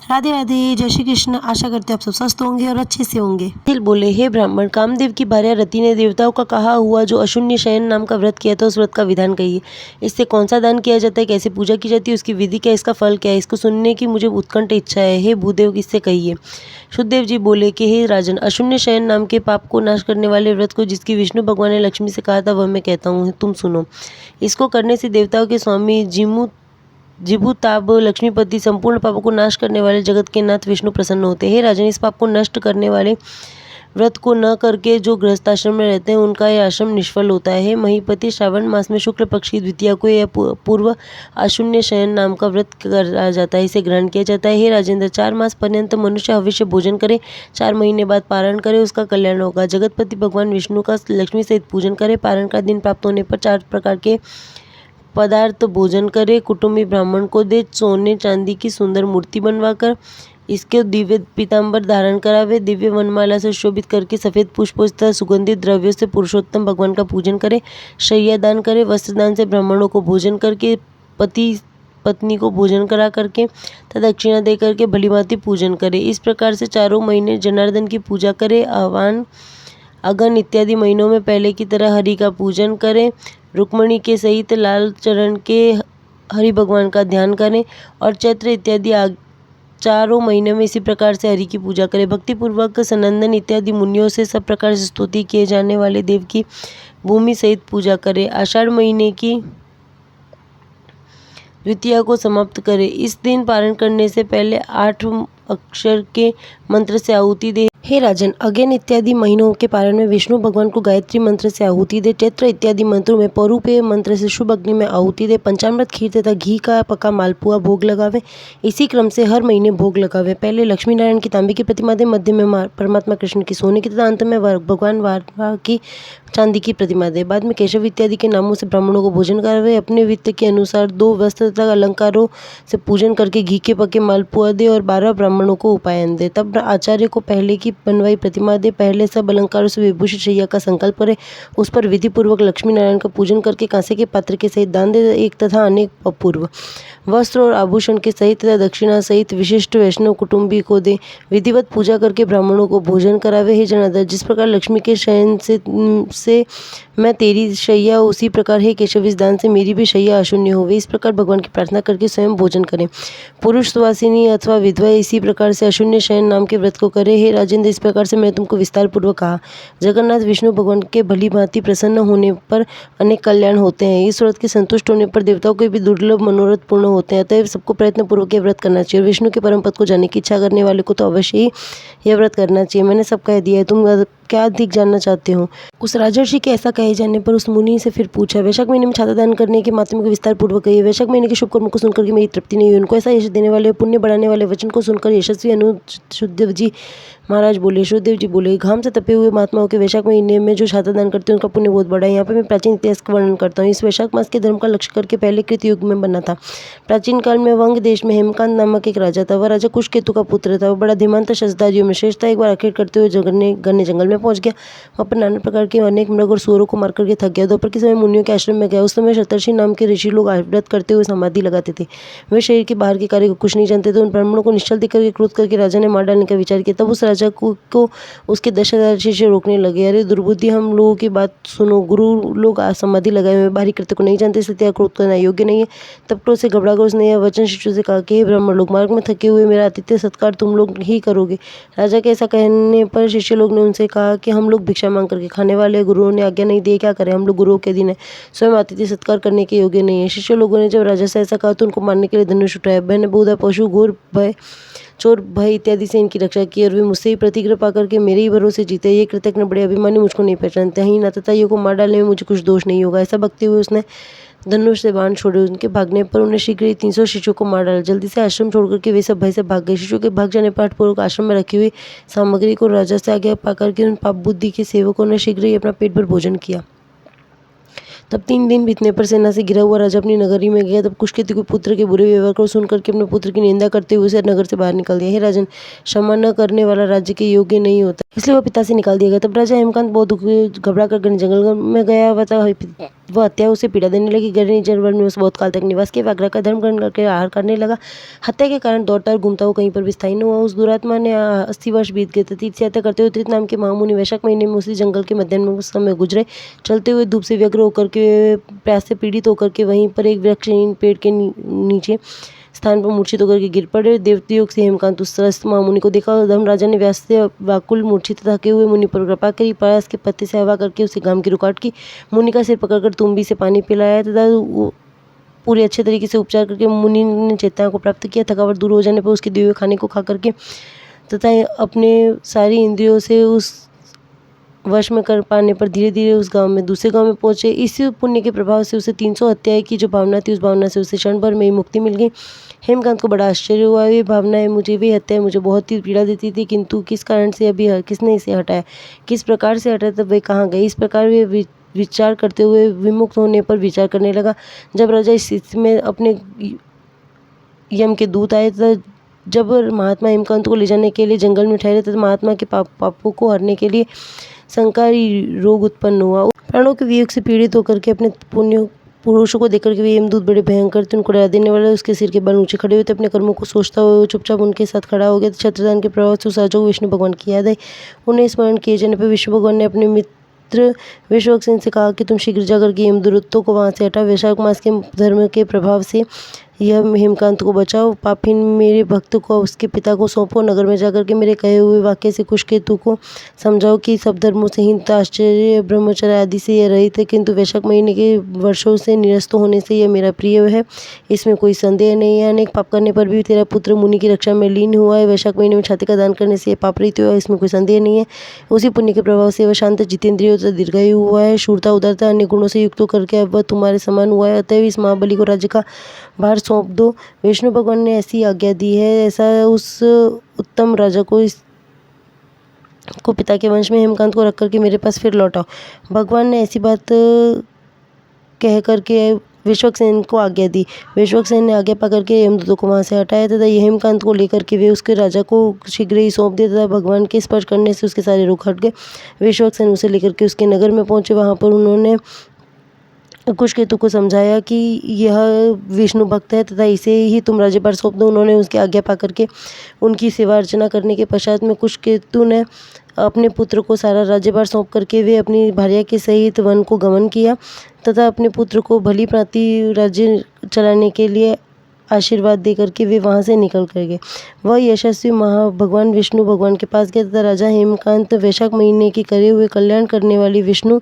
राधे राधे, जय श्री कृष्ण। आशा करते हैं आप सब स्वस्थ होंगे और अच्छे से होंगे। दिल बोले, हे ब्राह्मण, कामदेव की भार्या रति ने देवताओं का कहा हुआ जो अशून्य शयन नाम का व्रत किया था, उस व्रत का विधान कहिए। इससे कौन सा दान किया जाता है, कैसे पूजा की जाती है, उसकी विधि क्या है, इसका फल क्या है, इसको सुनने की मुझे उत्कंठ इच्छा है। हे भूदेव, इससे कहिए। शुद्धदेव जी बोले कि हे राजन, अशून्य शयन नाम के पाप को नाश करने वाले व्रत को जिसकी विष्णु भगवान ने लक्ष्मी से कहा था, वह मैं कहता हूँ, तुम सुनो। इसको करने से देवताओं के स्वामी जिभुताब लक्ष्मीपति संपूर्ण पापों को नाश करने वाले जगत के नाथ विष्णु प्रसन्न होते हैं। हे राजन, इस पाप को नष्ट करने वाले व्रत को न करके जो गृहस्थाश्रम में रहते हैं, उनका यह आश्रम निष्फल होता है। हे महीपति, श्रावण मास में शुक्ल पक्ष की द्वितीया को यह पूर्व अशून्य शयन नाम का व्रत करा जाता है, इसे ग्रहण किया जाता है। हे राजेंद्र, 4 मास पर्यंत मनुष्य अवश्य भोजन करे, 4 महीने बाद पारण करे, उसका कल्याण होगा। जगतपति भगवान विष्णु का लक्ष्मी सहित पूजन करे, पारण का दिन प्राप्त होने पर 4 प्रकार के पदार्थ भोजन करे, कुटुंबी ब्राह्मण को दे, सोने चांदी की सुंदर मूर्ति बनवाकर इसके दिव्य पीताम्बर धारण करावे, दिव्य वनमाला से शोभित करके सफ़ेद पुष्पों तथा सुगंधित द्रव्यों से पुरुषोत्तम भगवान का पूजन करे, शय्या दान करे, वस्त्रदान से ब्राह्मणों को भोजन करके, पति पत्नी को भोजन करा करके तथा दक्षिणा दे करके भलीभांति पूजन करे। इस प्रकार से 4 महीने जनार्दन की पूजा करे। आह्वान अगन इत्यादि महीनों में पहले की तरह हरि का पूजन करें, रुक्मणी के सहित लाल चरण के हरि भगवान का ध्यान करें और चैत्र इत्यादि 4 महीने में इसी प्रकार से हरि की पूजा करें। भक्तिपूर्वक सनंदन इत्यादि मुनियों से सब प्रकार से स्तुति किए जाने वाले देव की भूमि सहित पूजा करें। आषाढ़ महीने की द्वितीया को समाप्त करें। इस दिन पारण करने से पहले 8 अक्षर के मंत्र से आहुति दे। हे राजन, अगेन इत्यादि महीनों के पारण में विष्णु भगवान को गायत्री मंत्र से आहुति दे। चैत्र इत्यादि मंत्रों में पौरुपेय मंत्र से शुभ अग्नि में आहुति दे। पंचामृत खीर तथा घी का पका मालपुआ भोग लगावे। इसी क्रम से हर महीने भोग लगावे। पहले लक्ष्मी नारायण की तांबे की प्रतिमा दे, मध्य में परमात्मा कृष्ण की सोने की तथा अंत में भगवान वाराह की चांदी की प्रतिमा दे। बाद में केशव इत्यादि के नामों से ब्राह्मणों को भोजन करावे। अपने वित्त के अनुसार 2 वस्त्र तथा अलंकारों से पूजन करके घी के पके मालपुआ दे और 12 ब्राह्मणों को उपायन दे। तब आचार्य को पहले की बनवाई प्रतिमा दे। पहले सब अलंकारों से विभूषित शैया का संकल्प करे, उस पर विधि पूर्वक लक्ष्मी नारायण का पूजन करके कांसे के पात्र के सहित दान दे। एक तथा अनेक अपूर्व वस्त्र और आभूषण के सहित तथा दक्षिणा सहित विशिष्ट वैष्णव कुटुंबी को दे। विधिवत पूजा करके ब्राह्मणों को भोजन करावे। हे जनार्दन, जिस प्रकार लक्ष्मी के शयन से मैं तेरी शैया, उसी प्रकार हे केशव, इस दान से मेरी भी शैया अशून्य होवे। इस प्रकार भगवान की प्रार्थना करके स्वयं भोजन करें। पुरुष सुवासिनी अथवा विधवा इसी प्रकार से अशून्य शयन नाम के व्रत को करे। हे राजेंद्र, इस प्रकार से मैंने तुमको विस्तार पूर्वक कहा। जगन्नाथ विष्णु भगवान के भली भांति प्रसन्न होने पर अनेक कल्याण होते हैं। इस व्रत के संतुष्ट होने पर देवताओं के भी दुर्लभ मनोरथ पूर्ण होते हैं। अतएव सबको प्रयत्न पूर्वक यह व्रत करना चाहिए। विष्णु के परम पद को जानने की इच्छा करने वाले को तो अवश्य ही यह व्रत करना चाहिए। मैंने सब कह दिया है, तुम क्या अधिक जानना चाहते हो? उस राजर्षि के ऐसा कहे जाने पर उस मुनि से फिर पूछा, वैशाख महीने में छाता दान करने के माध्यम को विस्तार पूर्वक कहिए। वैशाख महीने के शुभ कर्म को सुनकर के मेरी तृप्ति नहीं हुई। उनको ऐसा यश देने वाले, पुण्य बढ़ाने वाले वचन को सुनकर यशस्वी शुद्धदेव जी महाराज बोले। शुद्धदेव जी बोले, घाम से तपे हुए महात्माओं के वैशाख महीने में जो छाता दान करते हैं, उनका पुण्य बहुत बड़ा है। यहाँ पर मैं प्राचीन इतिहास का वर्णन करता हूँ। इस वैशाख मास के धर्म का लक्ष्य करके पहले कृत युग में बना था। प्राचीन काल में वंग देश में हेमकांत नामक एक राजा था। वह राजा कुशकेतु का पुत्र था। वह बड़ा धीमांत शस्त्रधारियों में श्रेष्ठ था। एक बार आखिर करते हुए घने जंगल में पहुंच गया। वहाँ पर नाना प्रकार के अनेक मृग और सूअरों को मार करके थक गया। दोपहर के समय मुनियों के आश्रम में गया। उस समय शतर्षि नाम के ऋषि लोग व्रत करते हुए समाधि लगाते थे। वे शरीर के बाहर के कार्य को कुछ नहीं जानते थे। उन ब्राह्मणों को निश्चल देख करके क्रोध करके राजा ने मार डालने का विचार किया। तब उस राजा को उसके 10,000 शिष्य रोकने लगे। अरे दुर्बुद्धि, हम लोगों की बात सुनो। गुरु लोग समाधि लगाए हुए बाहरी कृत्य को नहीं जानते, इसलिए क्रोध करना योग्य नहीं है। तब क्रोध से घबराकर उसने यह वचन शिष्यों से कहा कि हे ब्राह्मण लोग, मार्ग में थके हुए मेरा आतिथ्य सत्कार तुम लोग ही करोगे। राजा के ऐसा कहने पर शिष्य लोग ने उनसे कहा कि हम लोग भिक्षा मांग करके खाने वाले, गुरुओं ने आज्ञा नहीं दी, क्या करें? हम लोग गुरुओं के अधीन है, स्वयं आतिथ्य सत्कार करने के योग्य नहीं है। शिष्य लोगों ने जब राजा से ऐसा कहा तो उनको मारने के लिए धनुष उठाया। मैंने बहुधा पशु, घोर भय, चोर भय इत्यादि से इनकी रक्षा की और वे मुझसे ही प्रतिग्रह पाकर के मेरे ही भरोसे जीते। ये कृतज्ञ बड़े अभिमानी मुझको नहीं पहचानते। ही ना तथा को मार डालने में मुझे कुछ दोष नहीं होगा। ऐसा बकते हुए उसने धनुष से बाण छोड़े। उनके भागने पर उन्हें शीघ्र ही 300 शिष्यों को मार डाला। जल्दी से आश्रम छोड़कर के वे सब भय से भाग गए। शिष्यों के भाग जाने पर हठपूर्वक आश्रम में रखी हुई सामग्री को राजा से आज्ञा पाकर के उन पाप बुद्धि के सेवकों ने शीघ्र ही अपना पेट भर भोजन किया। तब 3 दिन बीतने पर सेना से घिरा हुआ राजा अपनी नगरी में गया। तब कुशकेतु के पुत्र के बुरे व्यवहार को सुनकर के अपने पुत्र की निंदा करते हुए उसे नगर से बाहर निकाल दिया। हे राजन, क्षमा न करने वाला राज्य के योग्य नहीं होता, इसलिए वह पिता से निकाल दिया गया। तब राजा हेमकांत बहुत घबरा कर जंगल में गया। वह हत्या उसे पीड़ा देने लगी। गहरे जंगल में उसे बहुत काल तक निवास किया। व्याघ्र का धर्म ग्रहण करके आहार करने लगा। हत्या के कारण दौड़ता और घूमता वो कहीं पर भी स्थायी न हुआ। उस दुरात्मा ने 80 वर्ष बीत गए थे। तीर्थ यात्रा करते हुए तीर्थ नाम के महामुनि वैशाख महीने में उसी जंगल के मध्य में उस समय गुजरे। चलते हुए धूप से व्यग्र होकर के, प्यास से पीड़ित होकर के वहीं पर एक वृक्षहीन पेड़ के नीचे स्थान पर मूर्छित होकर के गिर पड़े। देवयोग से हेमकांत उस त्रस्त महामुनि को देखा। धर्मराजा ने व्यास से व्याकुल मूर्छित थके हुए मुनि पर कृपा करी। पास के पत्ते से हवा करके उसे घाम की रुकावट की। मुनि का सिर पकड़कर तुम्बी से पानी पिलाया तथा पूरे अच्छे तरीके से उपचार करके मुनि ने चेतना को प्राप्त किया। थकावट दूर हो जाने पर उसके दिए हुए खाने को खा करके तथा अपने सारी इंद्रियों से उस वश में कर पाने पर धीरे धीरे उस गांव में दूसरे गांव में पहुंचे। इसी पुण्य के प्रभाव से उसे 300 हत्याएं की जो भावना थी, उस भावना से उसे क्षण भर में ही मुक्ति मिल गई। हेमकांत को बड़ा आश्चर्य हुआ। ये भावनाएं मुझे, भी हत्याएं मुझे बहुत ही पीड़ा देती थी, किंतु किस कारण से अभी किसने इसे हटाया, किस प्रकार से हटाया, तब वे कहाँ गए। इस प्रकार वे विचार करते हुए विमुक्त होने पर विचार करने लगा। जब राजा इस स्थिति में अपने यम के दूत आए तथा जब महात्मा हेमकांत को ले जाने के लिए जंगल में ठहरे तथा महात्मा के पापों को हरने के लिए संकारी रोग उत्पन्न हुआ। प्राणों के वियोग से पीड़ित होकर के अपने पुण्य पुरुषों को देखकर के वे यमदूत बड़े भयंकर थे। उनको डरा देने वाले उसके सिर के बाल ऊंचे खड़े हुए थे। अपने कर्मों को सोचता हुआ वो चुपचाप उनके साथ खड़ा हो गया। छत्रदान के प्रभाव से उस राजा को विष्णु भगवान की याद आई। उन्हें स्मरण किए जाने पर विष्णु भगवान ने अपने मित्र विश्वक्सेन से कहा कि तुम शीघ्र जाकर के यमदूतों को वहां से हटाओ। वैशाख मास के धर्म के प्रभाव से यह हेमकांत को बचाओ। पापीन मेरे भक्त को उसके पिता को सौंपो। नगर में जाकर के मेरे कहे हुए वाक्य से कुशकेतु को समझाओ कि सब धर्मों से हीन, आश्चर्य, ब्रह्मचर्य आदि से यह रहित है, किंतु वैशाख महीने के वर्षों से निरस्त होने से यह मेरा प्रिय है, इसमें कोई संदेह नहीं है। अनेक पाप करने पर भी तेरा पुत्र मुनि की रक्षा में लीन हुआ है। वैशाख महीने में छाती का दान करने से यह पाप रहित हुआ है, इसमें कोई संदेह नहीं है। उसी पुण्य के प्रभाव से वह शांत, जितेंद्रिय तथा दीर्घायु हुआ है। शूरता, उदारता, अन्य गुणों से युक्त होकर के अब वह तुम्हारे समान हुआ है। अतएव इस महाबली को राज्य का भार सौंप दो। विष्णु भगवान ने ऐसी आज्ञा दी है। ऐसा उस उत्तम राजा को पिता के वंश में हेमकांत को रख करके मेरे पास फिर लौटाओ। भगवान ने ऐसी बात कह करके विश्वक्सेन को आज्ञा दी। विश्वक्सेन ने आज्ञा पा करके यमदूतों को वहां से हटाया तथा हेमकांत को लेकर के वे उसके राजा को शीघ्र ही सौंप दिया तथा भगवान के स्पर्श करने से उसके सारे रोग हट गए। विश्वक्सेन उसे लेकर के उसके नगर में पहुंचे। वहां पर उन्होंने कुशकेतु को समझाया कि यह विष्णु भक्त है तथा इसे ही तुम राज्यभार सौंप दो। उन्होंने उसकी आज्ञा पा करके उनकी सेवा अर्चना करने के पश्चात में कुशकेतु ने अपने पुत्र को सारा राज्यभार सौंप करके वे अपनी भार्या के सहित वन को गमन किया तथा अपने पुत्र को भली भांति राज्य चलाने के लिए आशीर्वाद दे करके वे वहां से निकल कर गए। वह यशस्वी भगवान विष्णु भगवान के पास गया तथा राजा हेमकांत वैशाख महीने की करे हुए कल्याण करने वाली विष्णु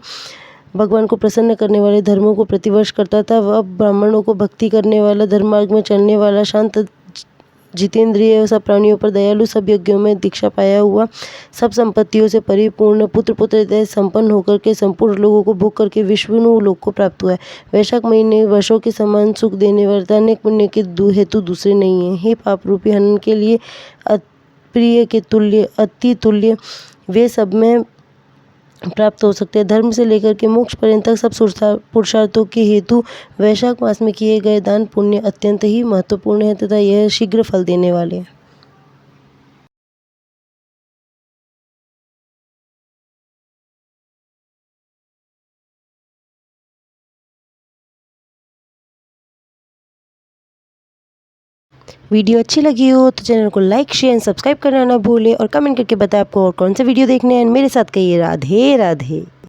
भगवान को प्रसन्न करने वाले धर्मों को प्रतिवर्ष करता था। वह ब्राह्मणों को भक्ति करने वाला, धर्म मार्ग में चलने वाला, शांत, जितेंद्रिय, सब प्राणियों पर दयालु, सब यज्ञों में दीक्षा पाया हुआ, सब संपत्तियों से परिपूर्ण, पुत्र संपन्न होकर के संपूर्ण लोगों को भोग करके विष्णु लोक को प्राप्त हुआ है। वैशाख महीने वर्षों के समान सुख देने वाले अनेक पुण्य के हेतु दूसरे नहीं है। हे पाप रूपी हनन के लिए अप्रिय के तुल्य, अति तुल्य वे सब में प्राप्त हो सकते हैं। धर्म से लेकर के मोक्ष पर्यंत तक सब पुरुषार्थों के हेतु वैशाख मास में किए गए दान पुण्य अत्यंत ही महत्वपूर्ण है तथा यह शीघ्र फल देने वाले हैं। वीडियो अच्छी लगी हो तो चैनल को लाइक, शेयर एंड सब्सक्राइब करना ना भूले और कमेंट करके बताएं आपको और कौन से वीडियो देखने हैं। मेरे साथ कहिए राधे राधे।